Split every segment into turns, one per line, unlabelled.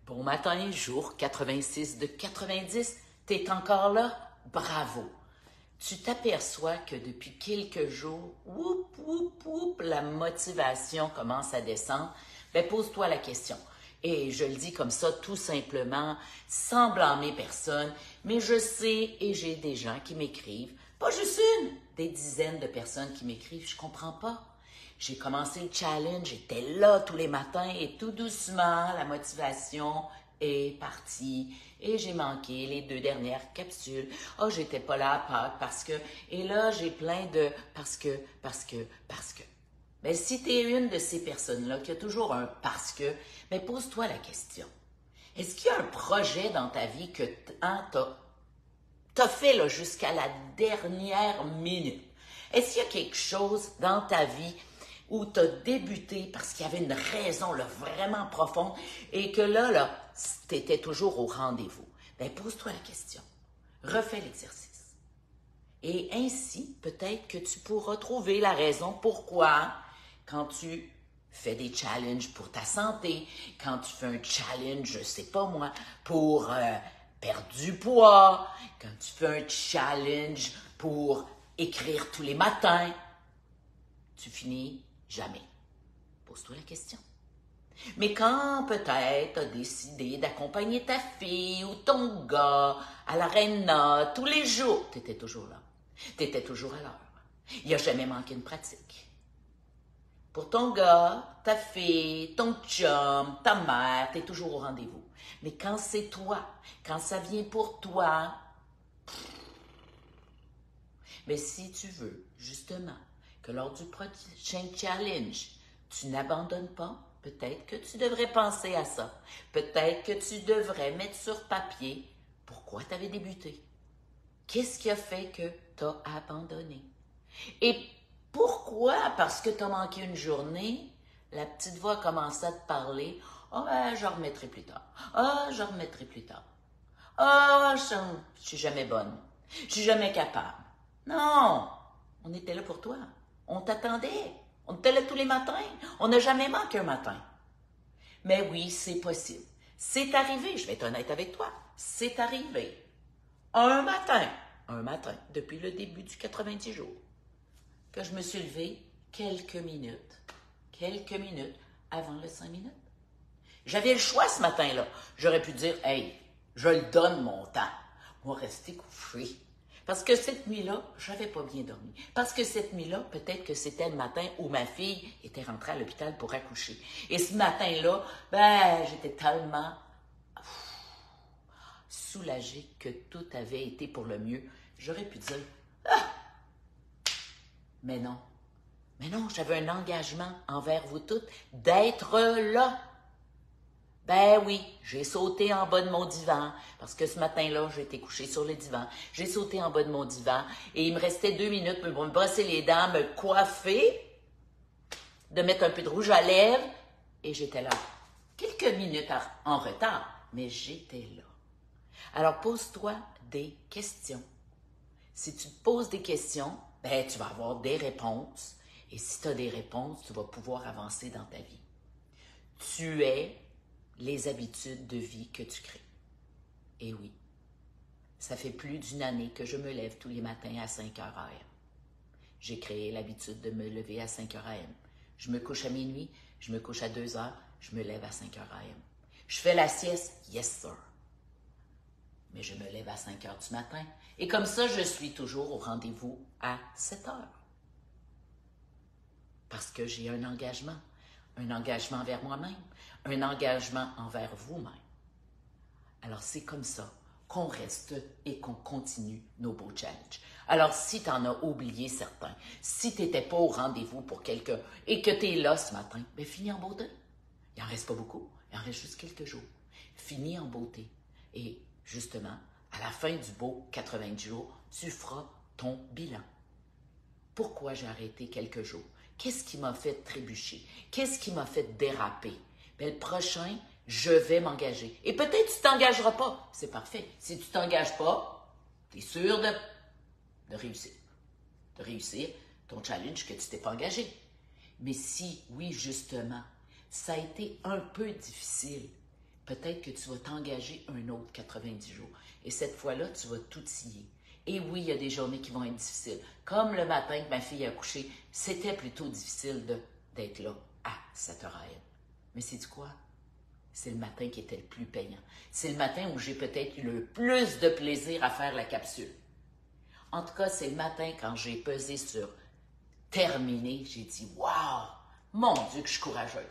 Bon matin, jour 86 de 90. T'es encore là? Bravo! Tu t'aperçois que depuis quelques jours, la motivation commence à descendre. Ben, pose-toi la question. Et je le dis comme ça, tout simplement, sans blâmer personne, mais je sais et j'ai des gens qui m'écrivent, pas juste une, des dizaines de personnes qui m'écrivent, je comprends pas. J'ai commencé le challenge, j'étais là tous les matins et tout doucement, la motivation est partie et j'ai manqué les 2 dernières capsules. Oh, j'étais pas là à Pâques parce que, et là, j'ai plein de parce que. Mais si tu es une de ces personnes-là qui a toujours un parce que, mais pose-toi la question. Est-ce qu'il y a un projet dans ta vie que t'as fait là, jusqu'à la dernière minute? Est-ce qu'il y a quelque chose dans ta vie où tu as débuté parce qu'il y avait une raison là, vraiment profonde et que là, tu étais toujours au rendez-vous? Bien, pose-toi la question. Refais l'exercice. Et ainsi, peut-être que tu pourras trouver la raison pourquoi, quand tu fais des challenges pour ta santé, quand tu fais un challenge, je sais pas moi, pour perdre du poids, quand tu fais un challenge pour écrire tous les matins, tu finis jamais. Pose-toi la question. Mais quand peut-être tu as décidé d'accompagner ta fille ou ton gars à l'aréna tous les jours, tu étais toujours là. Tu étais toujours à l'heure. Il n'y a jamais manqué une pratique. Pour ton gars, ta fille, ton chum, ta mère, tu es toujours au rendez-vous. Mais quand c'est toi, quand ça vient pour toi, mais si tu veux, justement, que lors du prochain challenge, tu n'abandonnes pas, peut-être que tu devrais penser à ça. Peut-être que tu devrais mettre sur papier pourquoi tu avais débuté. Qu'est-ce qui a fait que tu as abandonné? Et pourquoi? Parce que tu as manqué une journée, la petite voix a commencé à te parler. Ah, oh, ben, je remettrai plus tard. Ah, je remettrai plus tard. Ah, je suis jamais bonne. Je suis jamais capable. Non, on était là pour toi. On t'attendait. On était là tous les matins. On n'a jamais manqué un matin. Mais oui, c'est possible. C'est arrivé, je vais être honnête avec toi. C'est arrivé. Un matin, depuis le début du 90 jours, que je me suis levée quelques minutes avant le 5 minutes. J'avais le choix ce matin-là. J'aurais pu dire, hey, je le donne mon temps. Moi, rester couché. Parce que cette nuit-là, je n'avais pas bien dormi. Parce que cette nuit-là, peut-être que c'était le matin où ma fille était rentrée à l'hôpital pour accoucher. Et ce matin-là, ben, j'étais tellement soulagée que tout avait été pour le mieux. J'aurais pu dire, ah! Mais non. Mais non, j'avais un engagement envers vous toutes d'être là. Ben oui, j'ai sauté en bas de mon divan, parce que ce matin-là, j'étais couchée sur le divan. J'ai sauté en bas de mon divan et il me restait 2 minutes pour me brosser les dents, me coiffer, de mettre un peu de rouge à lèvres, et j'étais là. Quelques minutes en retard, mais j'étais là. Alors pose-toi des questions. Si tu te poses des questions, ben tu vas avoir des réponses. Et si tu as des réponses, tu vas pouvoir avancer dans ta vie. Tu es les habitudes de vie que tu crées. Et oui, ça fait plus d'une année que je me lève tous les matins à 5 heures AM. J'ai créé l'habitude de me lever à 5 heures AM. Je me couche à minuit, je me couche à 2 heures, je me lève à 5 heures AM. Je fais la sieste, yes sir. Mais je me lève à 5 heures du matin. Et comme ça, je suis toujours au rendez-vous à 7 heures. Parce que j'ai un engagement envers moi-même, un engagement envers vous-même. Alors, c'est comme ça qu'on reste et qu'on continue nos beaux challenges. Alors, si tu en as oublié certains, si tu n'étais pas au rendez-vous pour quelqu'un et que tu es là ce matin, bien, finis en beauté. Il n'en reste pas beaucoup, il en reste juste quelques jours. Finis en beauté. Et justement, à la fin du beau 90 jours, tu feras ton bilan. Pourquoi j'ai arrêté quelques jours? Qu'est-ce qui m'a fait trébucher? Qu'est-ce qui m'a fait déraper? Bien, le prochain, je vais m'engager. Et peut-être que tu ne t'engageras pas. C'est parfait. Si tu ne t'engages pas, tu es sûr de réussir. De réussir ton challenge que tu t'es pas engagé. Mais si, oui, justement, ça a été un peu difficile, peut-être que tu vas t'engager un autre 90 jours. Et cette fois-là, tu vas tout scier. Et oui, il y a des journées qui vont être difficiles. Comme le matin que ma fille a couché, c'était plutôt difficile d'être là à 7 heures à elle. Mais c'est quoi? C'est le matin qui était le plus payant. C'est le matin où j'ai peut-être eu le plus de plaisir à faire la capsule. En tout cas, c'est le matin quand j'ai pesé sur terminer, j'ai dit « Wow! Mon Dieu que je suis courageuse!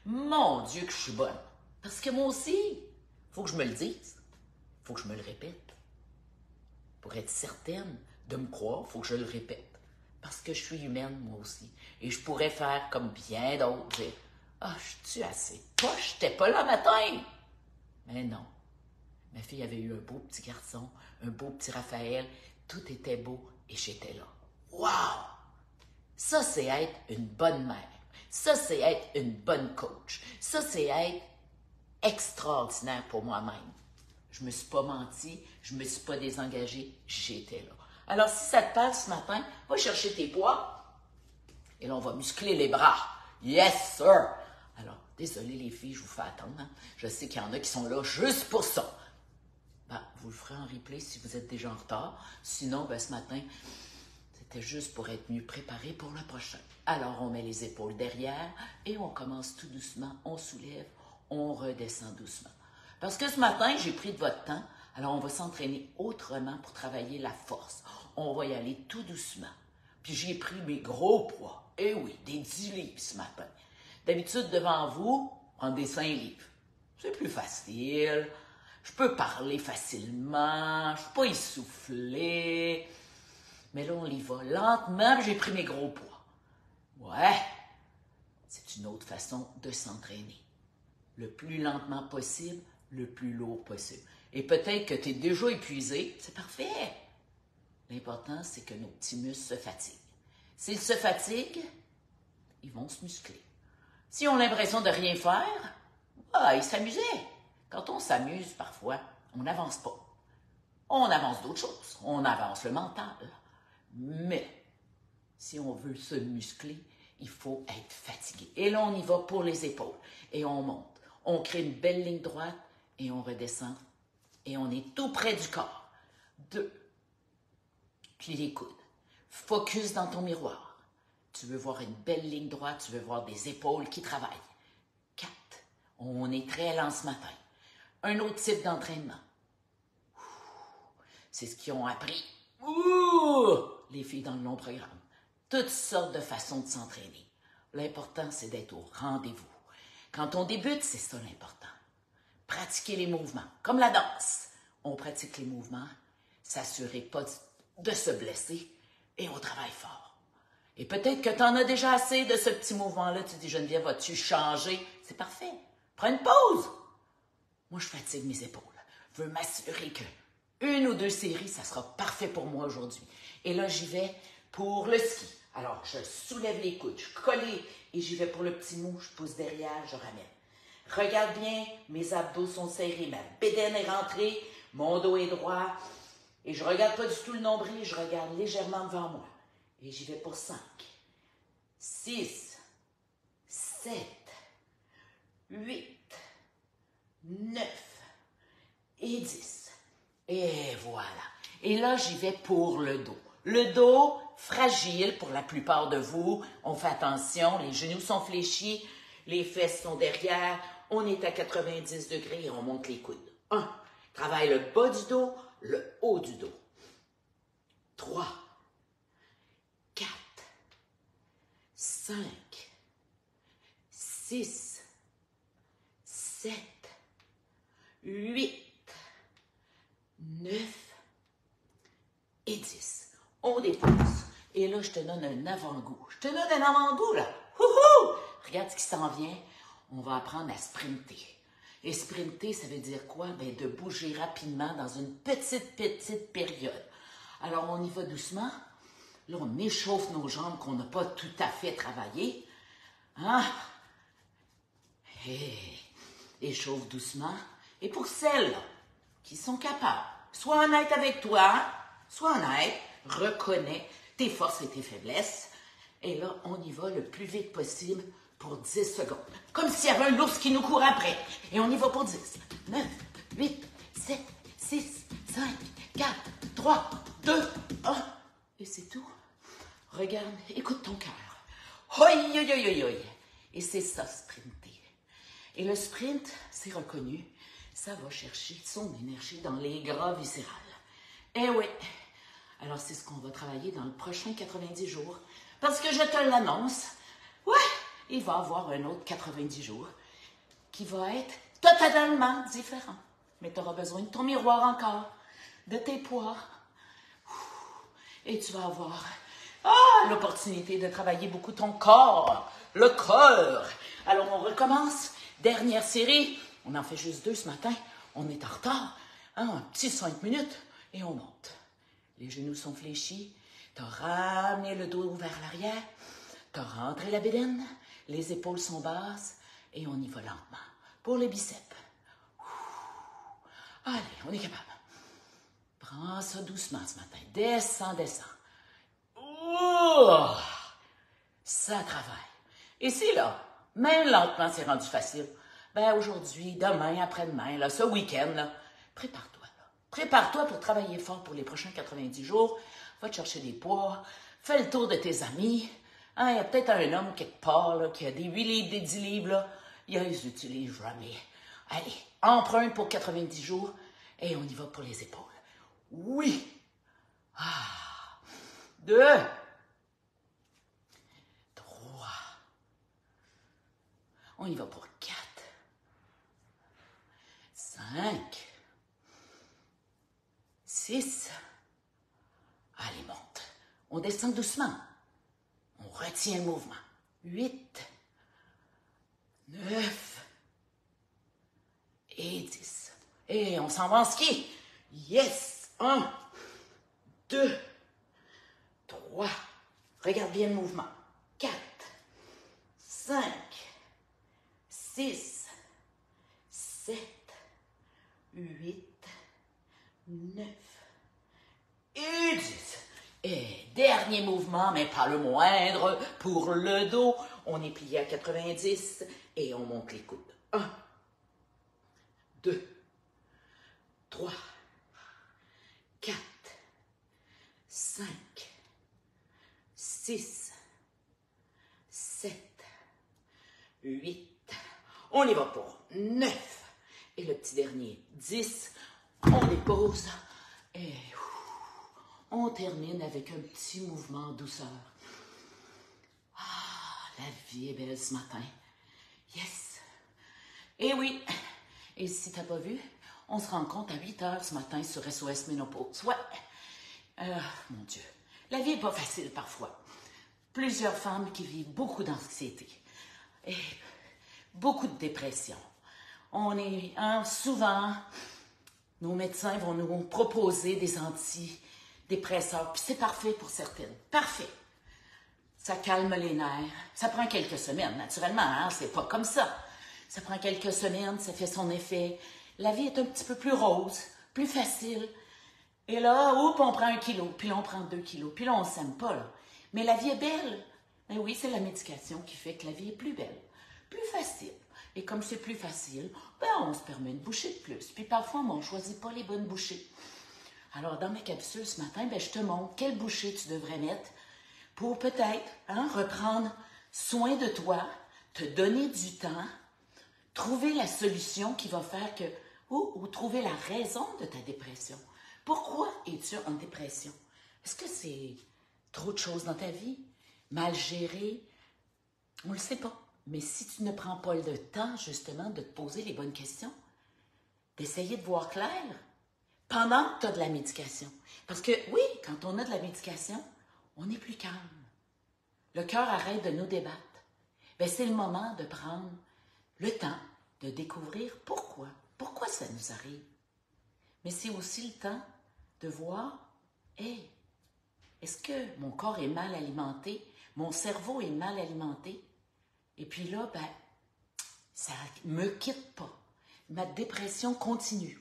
Mon Dieu que je suis bonne! » Parce que moi aussi, il faut que je me le dise. Il faut que je me le répète. Pour être certaine de me croire, il faut que je le répète. Parce que je suis humaine, moi aussi. Et je pourrais faire comme bien d'autres, dire « Ah, je suis assez poche, j'étais pas là matin! » Mais non. Ma fille avait eu un beau petit garçon, un beau petit Raphaël. Tout était beau et j'étais là. Wow! Ça, c'est être une bonne mère. Ça, c'est être une bonne coach. Ça, c'est être extraordinaire pour moi-même. Je me suis pas menti, je me suis pas désengagée, j'étais là. Alors, si ça te parle ce matin, va chercher tes poids et là, on va muscler les bras. Yes, sir! Alors, désolé les filles, je vous fais attendre. Hein? Je sais qu'il y en a qui sont là juste pour ça. Ben, vous le ferez en replay si vous êtes déjà en retard. Sinon, ben, ce matin, c'était juste pour être mieux préparé pour le prochain. Alors, on met les épaules derrière et on commence tout doucement. On soulève, on redescend doucement. Parce que ce matin, j'ai pris de votre temps. Alors, on va s'entraîner autrement pour travailler la force. On va y aller tout doucement. Puis, j'ai pris mes gros poids. Eh oui, des 10 livres ce matin. D'habitude, devant vous, prendre des 5 livres. C'est plus facile. Je peux parler facilement. Je ne suis pas essoufflée. Mais là, on y va lentement, j'ai pris mes gros poids. Ouais, c'est une autre façon de s'entraîner. Le plus lentement possible, le plus lourd possible. Et peut-être que tu es déjà épuisé, c'est parfait. L'important, c'est que nos petits muscles se fatiguent. S'ils se fatiguent, ils vont se muscler. S'ils ont l'impression de rien faire, ils s'amusaient. Quand on s'amuse, parfois, on n'avance pas. On avance d'autres choses. On avance le mental. Mais, si on veut se muscler, il faut être fatigué. Et là, on y va pour les épaules. Et on monte. On crée une belle ligne droite et on redescend. Et on est tout près du corps. 2. Plie les coudes. Focus dans ton miroir. Tu veux voir une belle ligne droite, tu veux voir des épaules qui travaillent. 4. On est très lent ce matin. Un autre type d'entraînement. C'est ce qu'ils ont appris. Les filles dans le long programme. Toutes sortes de façons de s'entraîner. L'important, c'est d'être au rendez-vous. Quand on débute, c'est ça l'important. Pratiquer les mouvements, comme la danse. On pratique les mouvements, s'assurer pas de se blesser et on travaille fort. Et peut-être que tu en as déjà assez de ce petit mouvement-là. Tu dis, Geneviève, vas-tu changer? C'est parfait. Prends une pause. Moi, je fatigue mes épaules. Je veux m'assurer que 1 ou 2 séries, ça sera parfait pour moi aujourd'hui. Et là, j'y vais pour le ski. Alors, je soulève les coudes, je colle et j'y vais pour le petit mou. Je pousse derrière, je ramène. Regarde bien, mes abdos sont serrés, ma bédaine est rentrée, mon dos est droit. Et je ne regarde pas du tout le nombril, je regarde légèrement devant moi. Et j'y vais pour 5, 6, 7, 8, 9 et 10. Et voilà. Et là, j'y vais pour le dos. Le dos, fragile pour la plupart de vous. On fait attention, les genoux sont fléchis, les fesses sont derrière. On est à 90 degrés et on monte les coudes. 1. Travaille le bas du dos, le haut du dos. 3, 4, 5, 6, 7, 8, 9 et 10. On dépose. Et là, je te donne un avant-goût. Je te donne un avant-goût, là. Wouhou! Regarde ce qui s'en vient. On va apprendre à sprinter. Et sprinter, ça veut dire quoi? Ben, de bouger rapidement dans une petite période. Alors, on y va doucement. Là, on échauffe nos jambes qu'on n'a pas tout à fait travaillées. Hein? Et échauffe doucement. Et pour celles qui sont capables, sois honnête avec toi, sois honnête, reconnais tes forces et tes faiblesses. Et là, on y va le plus vite possible pour 10 secondes. Comme s'il y avait un ours qui nous court après. Et on y va pour 10. 9, 8, 7, 6, 5, 4, 3, 2, 1. Et c'est tout. Regarde, écoute ton cœur. Hoi, hoi, hoi, hoi, hoi. Et c'est ça, sprinter. Et le sprint, c'est reconnu, ça va chercher son énergie dans les gras viscérales. Eh oui. Alors, c'est ce qu'on va travailler dans le prochain 90 jours. Parce que je te l'annonce, ouais, il va y avoir un autre 90 jours qui va être totalement différent. Mais tu auras besoin de ton miroir encore, de tes poids. Et tu vas avoir l'opportunité de travailler beaucoup ton corps, le cœur. Alors, on recommence. Dernière série. On en fait juste 2 ce matin. On est en retard. Un petit 5 minutes et on monte. Les genoux sont fléchis. Tu as ramené le dos vers l'arrière. Tu as rentré la bédaine. Les épaules sont basses. Et on y va lentement. Pour les biceps. Allez, on est capable. Prends ça doucement ce matin. Descends, descends. Ouh! Ça travaille. Et si là, même lentement, c'est rendu facile, ben aujourd'hui, demain, après-demain, là, ce week-end, là, prépare-toi. Là. Prépare-toi pour travailler fort pour les prochains 90 jours. Va te chercher des poids. Fais le tour de tes amis. Hein, il y a peut-être un homme quelque part là, qui a des 8 livres, des 10 livres. Là. Il les utilise jamais. Allez, emprunte pour 90 jours et on y va pour les épaules. Oui! 2, 3. On y va pour 4, 5, 6. Allez, monte. On descend doucement. On retient le mouvement. 8, 9 et 10. Et on s'en va en ski. Yes! 1, 2, 3. Regarde bien le mouvement. 4, 5, 6, 7, 8, 9 et 10. Et dernier mouvement, mais pas le moindre, pour le dos. On est plié à 90 et on monte les coudes. 1, 2, 3, 4, 5, 6, 7, 8. On y va pour 9. Et le petit dernier, 10. On dépose et on termine avec un petit mouvement en douceur. La vie est belle ce matin. Yes! Et oui, et si tu n'as pas vu, on se rencontre à 8 heures ce matin sur SOS Ménopause. Ouais! Mon Dieu, la vie n'est pas facile parfois. Plusieurs femmes qui vivent beaucoup d'anxiété et beaucoup de dépression. On est souvent, nos médecins vont nous proposer des antidépresseurs, puis c'est parfait pour certaines. Parfait. Ça calme les nerfs. Ça prend quelques semaines, naturellement, hein? C'est pas comme ça. Ça prend quelques semaines, ça fait son effet. La vie est un petit peu plus rose, plus facile. Et là, oups, on prend 1 kilo, puis là, on prend 2 kilos, puis là, on s'aime pas, là. Mais la vie est belle. Ben oui, c'est la médication qui fait que la vie est plus belle, plus facile. Et comme c'est plus facile, ben on se permet une bouchée de plus. Puis parfois, on ne choisit pas les bonnes bouchées. Alors, dans ma capsule ce matin, ben, je te montre quelle bouchée tu devrais mettre pour peut-être reprendre soin de toi, te donner du temps, trouver la solution qui va faire que, ou trouver la raison de ta dépression. Pourquoi es-tu en dépression? Est-ce que c'est trop de choses dans ta vie? Mal géré? On ne le sait pas. Mais si tu ne prends pas le temps, justement, de te poser les bonnes questions, d'essayer de voir clair pendant que tu as de la médication. Parce que, oui, quand on a de la médication, on est plus calme. Le cœur arrête de nous débattre. Bien, c'est le moment de prendre le temps de découvrir pourquoi. Pourquoi ça nous arrive. Mais c'est aussi le temps de voir, hey, est-ce que mon corps est mal alimenté? Mon cerveau est mal alimenté? Et puis là, ben, ça ne me quitte pas. Ma dépression continue.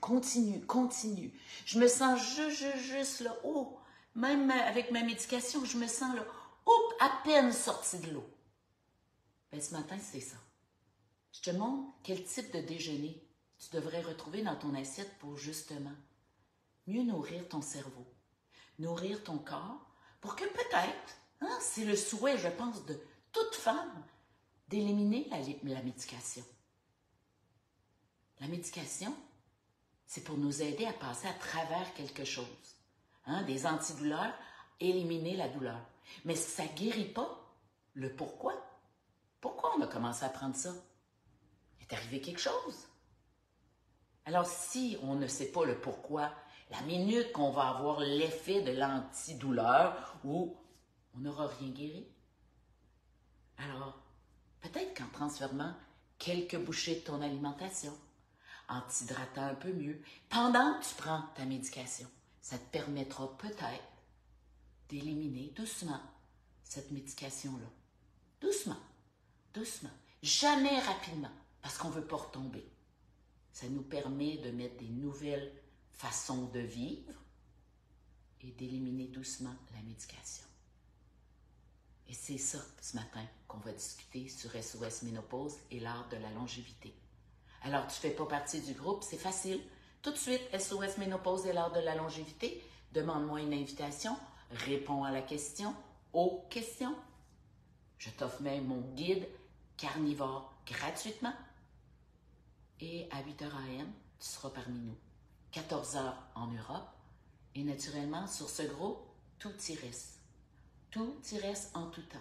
Je me sens juste là, même avec ma médication, je me sens là, à peine sortie de l'eau. Ben, ce matin, c'est ça. Je te montre quel type de déjeuner tu devrais retrouver dans ton assiette pour justement mieux nourrir ton cerveau, nourrir ton corps, pour que peut-être, hein, c'est le souhait, je pense, de toute femme, d'éliminer la médication. La médication, c'est pour nous aider à passer à travers quelque chose. Hein, des antidouleurs, éliminer la douleur. Mais ça ne guérit pas le pourquoi. Pourquoi on a commencé à prendre ça? Il est arrivé quelque chose. Alors, si on ne sait pas le pourquoi, la minute qu'on va avoir l'effet de l'antidouleur ou on n'aura rien guéri. Alors, peut-être qu'en transformant quelques bouchées de ton alimentation, en t'hydratant un peu mieux, pendant que tu prends ta médication, ça te permettra peut-être d'éliminer doucement cette médication-là. Doucement, doucement. Jamais rapidement, parce qu'on ne veut pas retomber. Ça nous permet de mettre des nouvelles façons de vivre et d'éliminer doucement la médication. Et c'est ça, ce matin, qu'on va discuter sur SOS Ménopause et l'art de la longévité. Alors, tu ne fais pas partie du groupe, c'est facile. Tout de suite, SOS Ménopause et l'art de la longévité. Demande-moi une invitation, réponds à la question, aux questions. Je t'offre même mon guide carnivore gratuitement. Et à 8h AM, tu seras parmi nous. 14h en Europe. Et naturellement, sur ce groupe, tout y reste. Tout y reste en tout temps.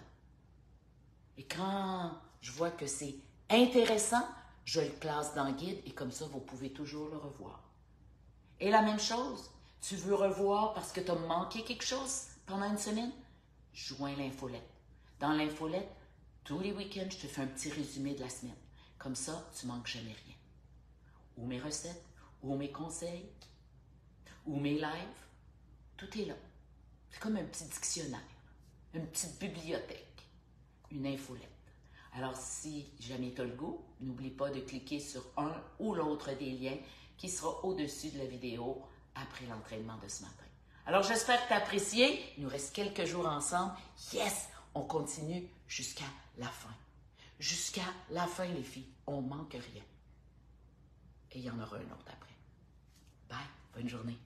Et quand je vois que c'est intéressant, je le classe dans le guide et comme ça, vous pouvez toujours le revoir. Et la même chose, tu veux revoir parce que tu as manqué quelque chose pendant une semaine? Joins l'infolette. Dans l'infolette, tous les week-ends, je te fais un petit résumé de la semaine. Comme ça, tu ne manques jamais rien. Ou mes recettes, ou mes conseils, ou mes lives, tout est là. C'est comme un petit dictionnaire, une petite bibliothèque, une infolette. Alors, si jamais tu as le goût, n'oublie pas de cliquer sur un ou l'autre des liens qui sera au-dessus de la vidéo après l'entraînement de ce matin. Alors, j'espère que tu as apprécié. Il nous reste quelques jours ensemble. Yes! On continue jusqu'à la fin. Jusqu'à la fin, les filles. On ne manque rien. Et il y en aura un autre après. Bye! Bonne journée!